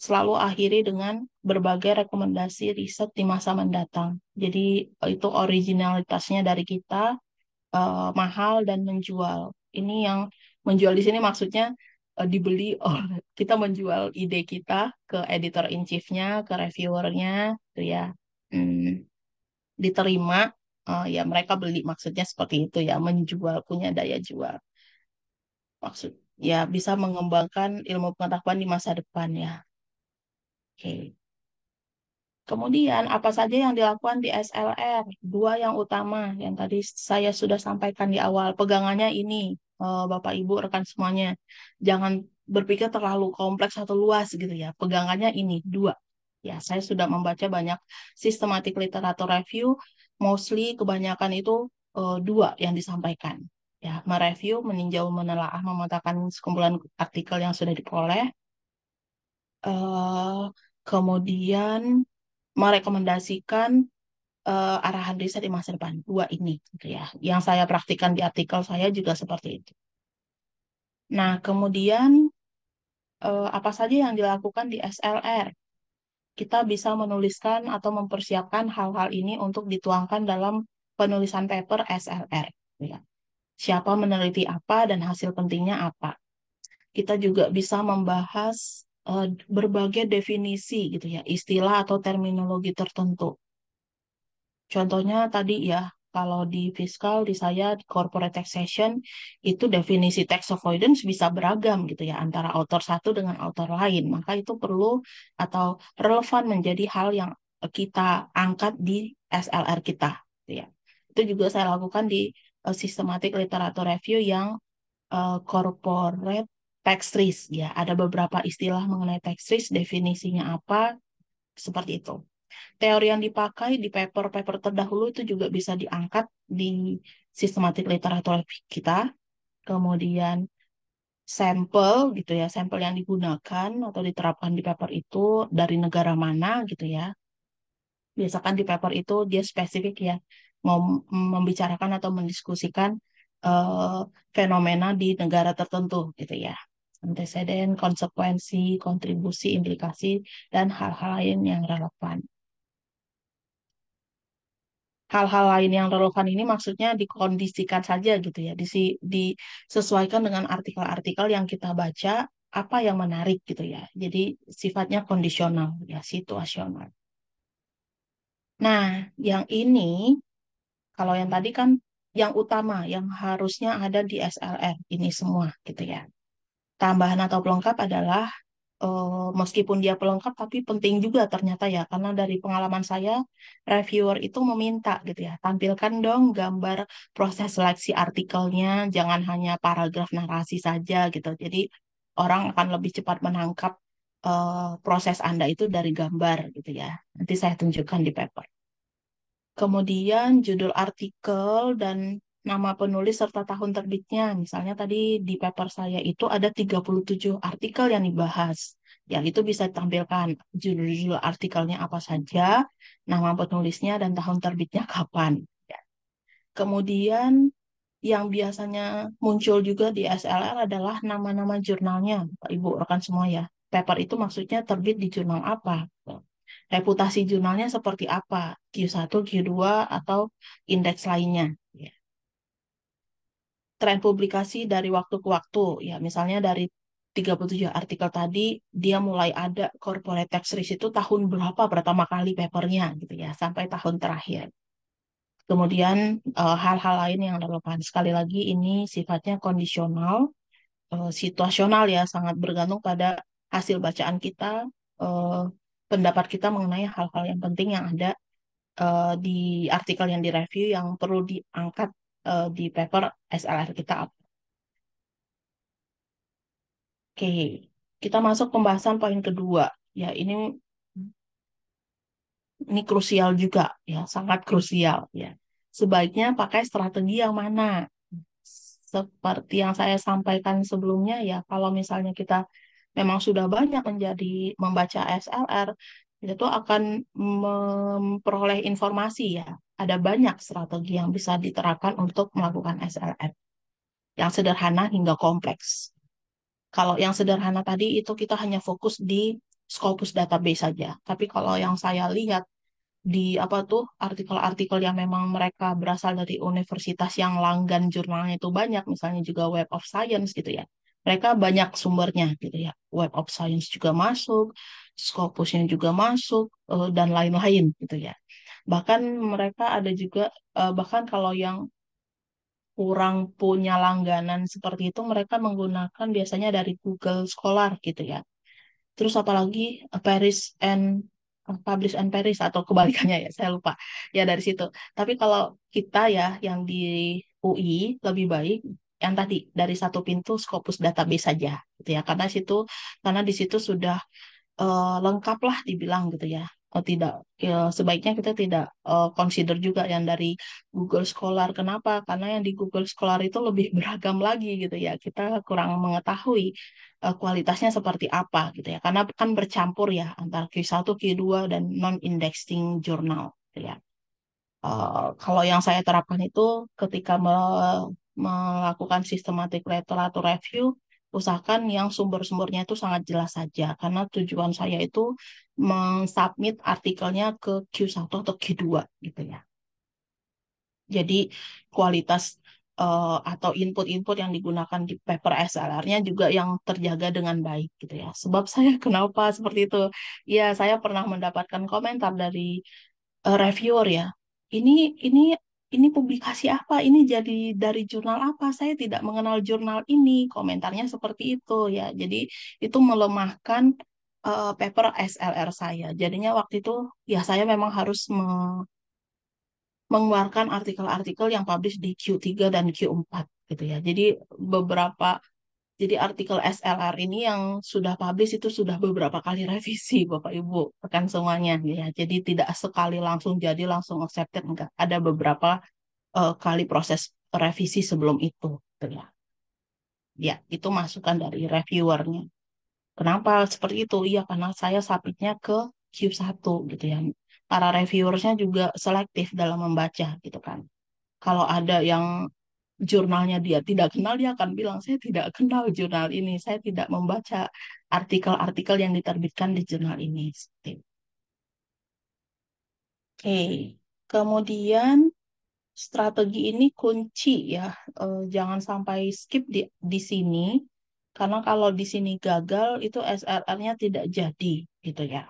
Selalu akhiri dengan berbagai rekomendasi riset di masa mendatang. Jadi itu originalitasnya dari kita, mahal dan menjual. Ini yang menjual di sini maksudnya dibeli oleh kita, menjual ide kita ke editor in chief-nya, ke reviewernya, gitu ya. Hmm, diterima, ya mereka beli, maksudnya seperti itu ya, menjual, punya daya jual. Maksud ya bisa mengembangkan ilmu pengetahuan di masa depan ya. Oke. Kemudian, apa saja yang dilakukan di SLR? Dua yang utama, yang tadi saya sudah sampaikan di awal. Pegangannya ini, Bapak, Ibu, rekan semuanya. Jangan berpikir terlalu kompleks atau luas gitu ya. Pegangannya ini, dua. Ya, saya sudah membaca banyak systematic literature review, mostly kebanyakan itu dua yang disampaikan. Ya, mereview, meninjau, menelaah, memetakan sekumpulan artikel yang sudah diperoleh, eh, kemudian merekomendasikan arahan riset di masa depan. Dua ini, gitu ya. Yang saya praktikkan di artikel saya juga seperti itu. Nah, kemudian apa saja yang dilakukan di SLR? Kita bisa menuliskan atau mempersiapkan hal-hal ini untuk dituangkan dalam penulisan paper SLR. Ya. Siapa meneliti apa dan hasil pentingnya apa. Kita juga bisa membahas berbagai definisi gitu ya, istilah atau terminologi tertentu. Contohnya tadi ya, Kalau di fiskal, di saya, di corporate taxation, itu definisi tax avoidance bisa beragam gitu ya, antara author satu dengan author lain. Maka itu perlu atau relevan menjadi hal yang kita angkat di SLR kita. Gitu ya. Itu juga saya lakukan di systematic literature review yang corporate tax risk ya. Ada beberapa istilah mengenai tax risk, definisinya apa, seperti itu. Teori yang dipakai di paper-paper terdahulu itu juga bisa diangkat di systematic literature kita. Kemudian sampel gitu ya, sampel yang digunakan atau diterapkan di paper itu dari negara mana gitu ya. Biasakan di paper itu dia spesifik ya, membicarakan atau mendiskusikan eh, fenomena di negara tertentu gitu ya. Anteseden, konsekuensi, kontribusi, implikasi, dan hal-hal lain yang relevan. Hal-hal lain yang relevan ini maksudnya dikondisikan saja gitu ya, disesuaikan dengan artikel-artikel yang kita baca, apa yang menarik gitu ya. Jadi sifatnya kondisional ya, situasional. Nah, yang ini, kalau yang tadi kan yang utama, yang harusnya ada di SLR, ini semua gitu ya. Tambahan atau pelengkap adalah meskipun dia pelengkap tapi penting juga ternyata ya karena dari pengalaman saya reviewer itu meminta gitu ya tampilkan dong gambar proses seleksi artikelnya jangan hanya paragraf narasi saja gitu jadi orang akan lebih cepat menangkap proses Anda itu dari gambar gitu ya nanti saya tunjukkan di paper. Kemudian judul artikel dan nama penulis serta tahun terbitnya. Misalnya tadi di paper saya itu ada 37 artikel yang dibahas. Yang itu bisa ditampilkan judul-judul artikelnya apa saja, nama penulisnya dan tahun terbitnya kapan. Ya. Kemudian yang biasanya muncul juga di SLR adalah nama-nama jurnalnya, Pak Ibu rekan semua ya. Paper itu maksudnya terbit di jurnal apa? Reputasi jurnalnya seperti apa? Q1, Q2, atau indeks lainnya. Ya. Tren publikasi dari waktu ke waktu. Ya, misalnya dari 37 artikel tadi, dia mulai ada corporate tax risk itu tahun berapa pertama kali papernya gitu ya, sampai tahun terakhir. Kemudian hal-hal lain yang relevan. Sekali lagi ini sifatnya kondisional, situasional ya, sangat bergantung pada hasil bacaan kita, eh, pendapat kita mengenai hal-hal yang penting yang ada di artikel yang direview yang perlu diangkat di paper SLR kita. Oke, kita masuk pembahasan poin kedua. Ya, ini krusial juga ya, sangat krusial ya. Sebaiknya pakai strategi yang mana? Seperti yang saya sampaikan sebelumnya ya, kalau misalnya kita memang sudah banyak membaca SLR, itu akan memperoleh informasi ya. Ada banyak strategi yang bisa diterapkan untuk melakukan SLR, yang sederhana hingga kompleks. Kalau yang sederhana tadi itu kita hanya fokus di Scopus database saja. Tapi kalau yang saya lihat di apa tuh artikel-artikel yang memang mereka berasal dari universitas yang langgan jurnalnya itu banyak, misalnya juga Web of Science gitu ya. Mereka banyak sumbernya gitu ya. Web of Science juga masuk, Scopusnya juga masuk, dan lain-lain gitu ya. Bahkan mereka ada juga, bahkan kalau yang kurang punya langganan seperti itu, mereka menggunakan biasanya dari Google Scholar gitu ya. Terus apalagi Paris and Publish and Paris atau kebalikannya ya, saya lupa. Ya dari situ. Tapi kalau kita ya yang di UI lebih baik yang tadi dari satu pintu Scopus database saja gitu ya. Karena di situ sudah lengkap lah dibilang gitu ya. Tidak ya, sebaiknya kita tidak consider juga yang dari Google Scholar. Kenapa? Karena yang di Google Scholar itu lebih beragam lagi gitu ya. Kita kurang mengetahui kualitasnya seperti apa gitu ya. Karena kan bercampur ya antara Q1, Q2 dan non-indexing jurnal gitu ya. Kalau yang saya terapkan itu ketika melakukan systematic literature review, usahakan yang sumber-sumbernya itu sangat jelas saja. Karena tujuan saya itu mensubmit artikelnya ke Q1 atau Q2 gitu ya. Jadi kualitas atau input-input yang digunakan di paper SLR-nya juga yang terjaga dengan baik gitu ya. Sebab saya kenapa seperti itu? Ya, saya pernah mendapatkan komentar dari reviewer ya. Ini ini publikasi apa, ini jadi dari jurnal apa, saya tidak mengenal jurnal ini, komentarnya seperti itu ya. Jadi itu melemahkan paper SLR saya. Jadinya waktu itu ya saya memang harus mengeluarkan artikel-artikel yang publish di Q3 dan Q4 gitu ya. Beberapa jadi artikel SLR ini yang sudah publish itu sudah beberapa kali revisi Bapak Ibu rekan semuanya ya. Jadi tidak sekali langsung jadi langsung accepted, enggak. Ada beberapa kali proses revisi sebelum itu gitu ya. Ya, itu masukan dari reviewernya. Kenapa seperti itu? Iya, karena saya submitnya ke Q1 gitu ya. Para reviewersnya juga selektif dalam membaca gitu kan. Kalau ada yang jurnalnya dia tidak kenal, dia akan bilang, saya tidak kenal jurnal ini, saya tidak membaca artikel-artikel yang diterbitkan di jurnal ini. Seperti itu. Oke, kemudian strategi ini kunci ya. Jangan sampai skip di sini, karena kalau di sini gagal, itu SRR-nya tidak jadi gitu ya.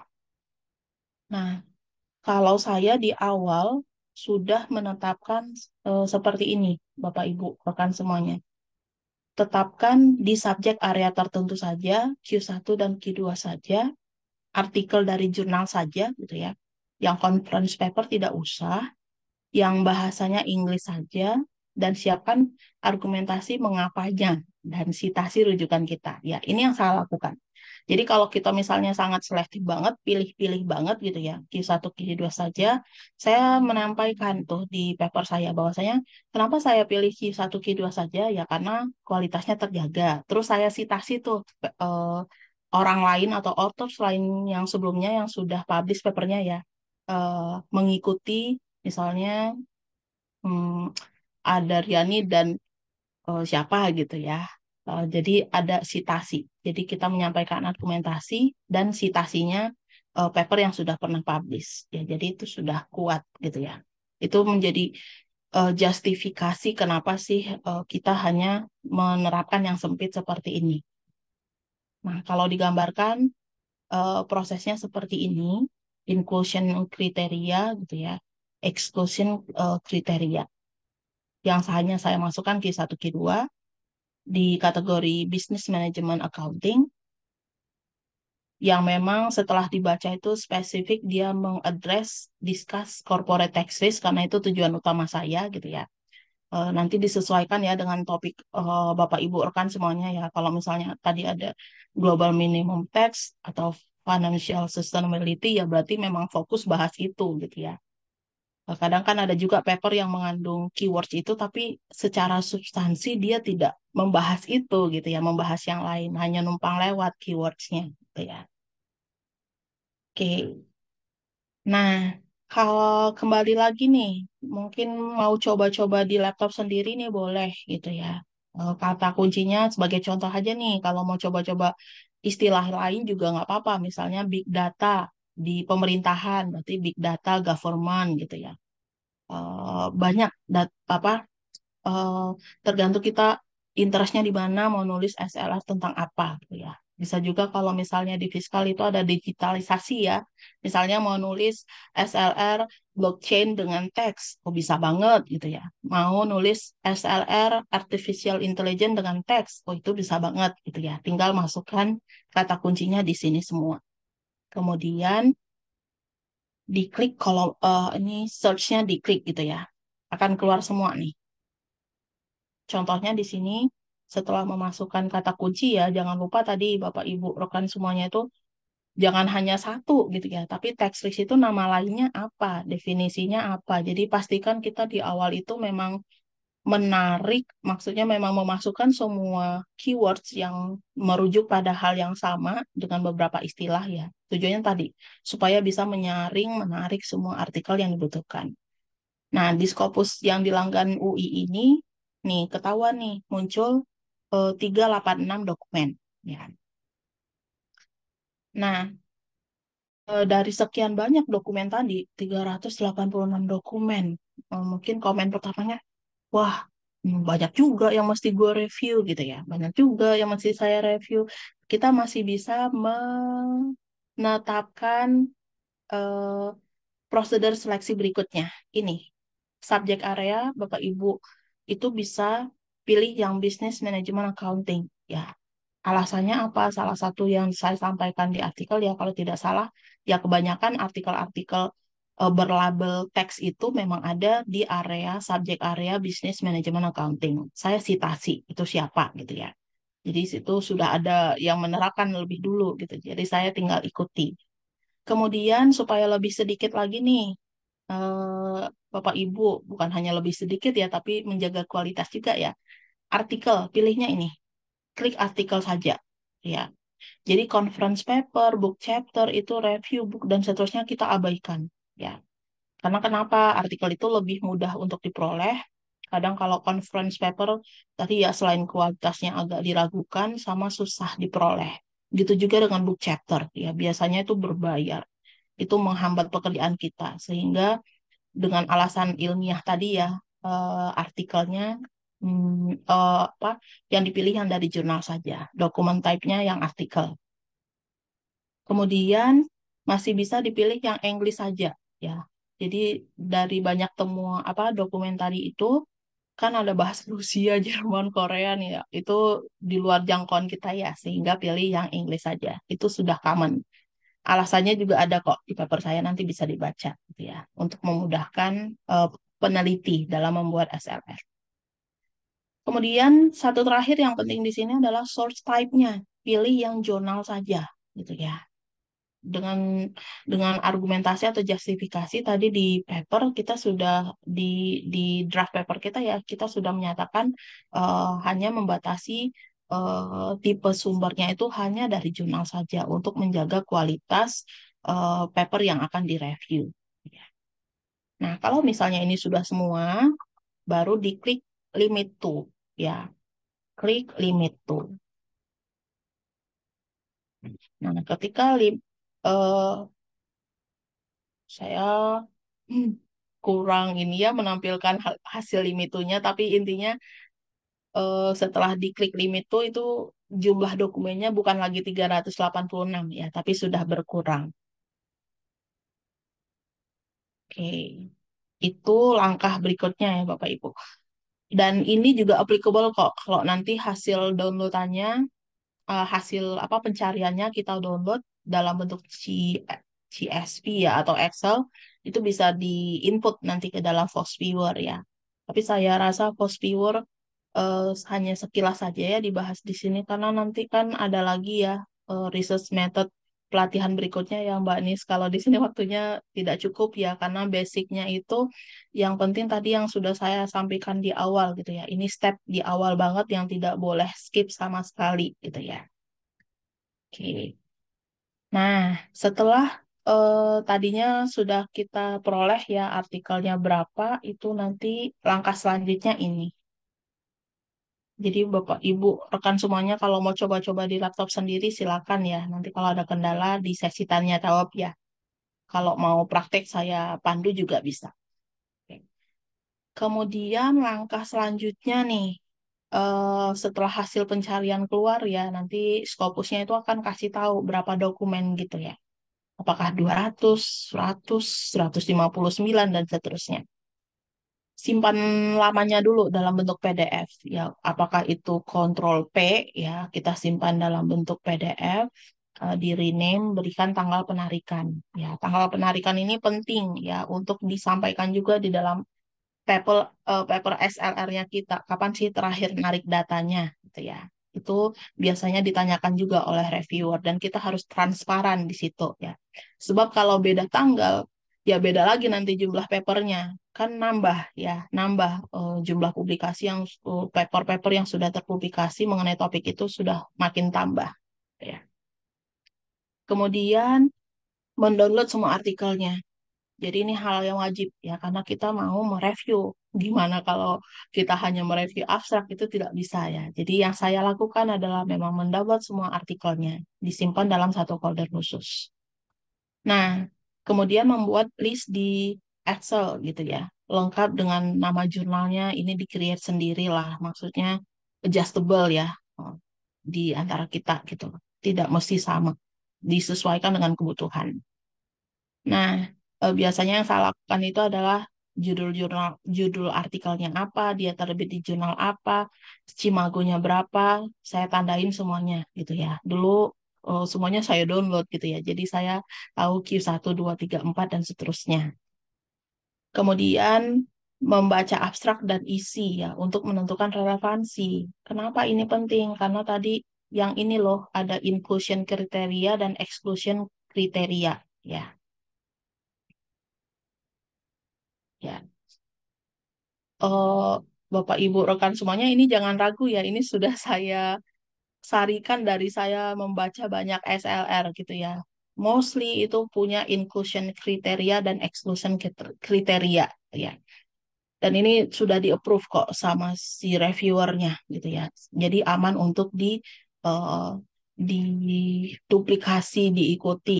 Nah, kalau saya di awal sudah menetapkan seperti ini, Bapak Ibu, rekan semuanya. Tetapkan di subjek area tertentu saja, Q1 dan Q2 saja, artikel dari jurnal saja gitu ya. Yang conference paper tidak usah, yang bahasanya Inggris saja, dan siapkan argumentasi mengapanya dan sitasi rujukan kita. Ya, ini yang saya lakukan. Jadi kalau kita misalnya sangat selektif banget, pilih-pilih banget gitu ya, Q1, Q2 saja, saya menyampaikan tuh di paper saya bahwasanya kenapa saya pilih Q1, Q2 saja, ya karena kualitasnya terjaga. Terus saya sitasi tuh eh, orang lain atau authors lain yang sebelumnya yang sudah publish papernya ya, mengikuti misalnya hmm, ada Riani dan siapa gitu ya. Jadi ada sitasi. Jadi kita menyampaikan argumentasi dan sitasinya paper yang sudah pernah publish. Ya, jadi itu sudah kuat gitu ya. Itu menjadi justifikasi kenapa sih kita hanya menerapkan yang sempit seperti ini. Nah, kalau digambarkan prosesnya seperti ini, inclusion kriteria gitu ya, exclusion kriteria. Yang hanya saya masukkan Q1, Q2 di kategori Business Management Accounting, yang memang setelah dibaca itu spesifik dia mengadres discuss corporate tax risk karena itu tujuan utama saya gitu ya. Nanti disesuaikan ya dengan topik Bapak Ibu rekan semuanya ya. Kalau misalnya tadi ada global minimum tax atau financial sustainability ya berarti memang fokus bahas itu gitu ya. Kadang kan ada juga paper yang mengandung keywords itu, tapi secara substansi dia tidak membahas itu gitu ya, membahas yang lain, hanya numpang lewat keywordsnya gitu ya. Oke, nah kalau kembali lagi nih, mungkin mau coba-coba di laptop sendiri nih boleh gitu ya. Kata kuncinya sebagai contoh aja nih, kalau mau coba-coba istilah lain juga nggak apa-apa, misalnya big data di pemerintahan, berarti big data government gitu ya. Banyak apa eh, tergantung kita interestnya di mana mau nulis SLR tentang apa gitu ya. Bisa juga kalau misalnya di fiskal itu ada digitalisasi ya. Misalnya mau nulis SLR blockchain dengan teks, oh bisa banget gitu ya. Mau nulis SLR artificial intelligence dengan teks, oh itu bisa banget gitu ya. Tinggal masukkan kata kuncinya di sini semua. Kemudian diklik kalau ini search-nya diklik gitu ya. Akan keluar semua nih. Contohnya di sini, setelah memasukkan kata kunci ya, jangan lupa tadi Bapak Ibu rekan semuanya itu jangan hanya satu gitu ya, tapi text list itu nama lainnya apa, definisinya apa. Jadi pastikan kita di awal itu memang menarik, maksudnya memang memasukkan semua keywords yang merujuk pada hal yang sama dengan beberapa istilah ya. Tujuannya tadi, supaya bisa menyaring, menarik semua artikel yang dibutuhkan. Nah, di Scopus yang di langgan UI ini, nih ketahuan nih muncul 386 dokumen. Ya. Nah, dari sekian banyak dokumen tadi, 386 dokumen. Mungkin komen pertamanya, wah banyak juga yang mesti gue review gitu ya. Banyak juga yang mesti saya review. Kita masih bisa menetapkan eh, prosedur seleksi berikutnya. Ini. subjek area Bapak Ibu itu bisa pilih yang Business Management Accounting ya. Alasannya apa? Salah satu yang saya sampaikan di artikel ya kalau tidak salah ya kebanyakan artikel-artikel berlabel teks itu memang ada di area subjek area Business Management Accounting. Saya sitasi itu siapa gitu ya. Jadi situ sudah ada yang menerapkan lebih dulu gitu. Jadi saya tinggal ikuti. Kemudian supaya lebih sedikit lagi nih, eh, Bapak Ibu, bukan hanya lebih sedikit ya, tapi menjaga kualitas juga ya. Artikel, pilihnya ini, klik artikel saja. Ya, jadi conference paper, book chapter, itu review book dan seterusnya kita abaikan. Ya, karena kenapa artikel itu lebih mudah untuk diperoleh. Kadang kalau conference paper tadi ya selain kualitasnya agak diragukan sama susah diperoleh. Gitu juga dengan book chapter ya biasanya itu berbayar. Itu menghambat pekerjaan kita sehingga dengan alasan ilmiah tadi ya artikelnya apa yang dipilih yang dari jurnal saja. Dokumen type-nya yang artikel. Kemudian masih bisa dipilih yang English saja ya. Jadi dari banyak temuan apa dokumentari itu kan ada bahasa Rusia, Jerman, Korea nih ya. Itu di luar jangkauan kita ya, sehingga pilih yang Inggris saja. Itu sudah common. Alasannya juga ada kok di paper saya nanti bisa dibaca gitu ya, untuk memudahkan eh, peneliti dalam membuat SLR. Kemudian satu terakhir yang penting di sini adalah source type-nya. Pilih yang jurnal saja gitu ya dengan argumentasi atau justifikasi tadi di paper kita sudah di draft paper kita ya kita sudah menyatakan hanya membatasi tipe sumbernya itu hanya dari jurnal saja untuk menjaga kualitas paper yang akan direview. Nah, kalau misalnya ini sudah semua, baru diklik limit to ya, klik limit to. Nah, ketika eh, saya hmm, kurang ini ya menampilkan hasil limitunya, tapi intinya setelah diklik limit itu jumlah dokumennya bukan lagi 386 ya, tapi sudah berkurang. Oke, itu langkah berikutnya ya Bapak Ibu. Dan ini juga applicable kok kalau nanti hasil downloadannya, hasil apa pencariannya kita download dalam bentuk CSV ya atau Excel, itu bisa di-input nanti ke dalam Viewer ya. Tapi saya rasa Viewer hanya sekilas saja ya dibahas di sini karena nanti kan ada lagi ya research method pelatihan berikutnya ya Mbak Nis. Kalau di sini waktunya tidak cukup ya karena basicnya itu yang penting tadi yang sudah saya sampaikan di awal gitu ya. Ini step di awal banget yang tidak boleh skip sama sekali gitu ya. Oke. Nah, setelah tadinya sudah kita peroleh ya artikelnya berapa, itu nanti langkah selanjutnya ini. Jadi Bapak, Ibu, rekan semuanya kalau mau coba-coba di laptop sendiri silakan ya. Nanti kalau ada kendala di sesi tanya jawab ya. Kalau mau praktek saya pandu juga bisa. Oke. Kemudian langkah selanjutnya nih, setelah hasil pencarian keluar ya, nanti Scopusnya itu akan kasih tahu berapa dokumen gitu ya. Apakah 200, 100, 159, dan seterusnya. Simpan lamanya dulu dalam bentuk PDF ya apakah itu Ctrl P ya kita simpan dalam bentuk PDF di rename berikan tanggal penarikan ya tanggal penarikan ini penting ya untuk disampaikan juga di dalam paper paper SLR-nya kita kapan sih terakhir narik datanya gitu ya itu biasanya ditanyakan juga oleh reviewer dan kita harus transparan di situ ya sebab kalau beda tanggal ya beda lagi nanti jumlah papernya kan nambah ya nambah jumlah publikasi yang paper-paper yang sudah terpublikasi mengenai topik itu sudah makin tambah ya kemudian mendownload semua artikelnya jadi ini hal yang wajib ya karena kita mau mereview. Gimana kalau kita hanya mereview abstrak itu tidak bisa ya. Jadi yang saya lakukan adalah memang mendownload semua artikelnya, disimpan dalam satu folder khusus. Nah, kemudian membuat list di Excel gitu ya. Lengkap dengan nama jurnalnya, ini di-create sendiri lah. Maksudnya adjustable ya di antara kita gitu. Tidak mesti sama. Disesuaikan dengan kebutuhan. Nah, biasanya yang saya lakukan itu adalah judul artikelnya apa, dia terbit di jurnal apa, Cimagonya berapa, saya tandain semuanya gitu ya. Dulu semuanya saya download gitu ya. Jadi saya tahu Q1, 2, 3, 4 dan seterusnya. Kemudian membaca abstrak dan isi ya untuk menentukan relevansi. Kenapa ini penting? Karena tadi yang ini loh ada inclusion kriteria dan exclusion kriteria ya. Ya. eh Bapak Ibu rekan semuanya ini jangan ragu ya, ini sudah saya sarikan dari saya membaca banyak SLR gitu ya. Mostly itu punya inclusion kriteria dan exclusion kriteria ya. Dan ini sudah di-approve kok sama si reviewernya gitu ya. Jadi aman untuk diduplikasi, diikuti.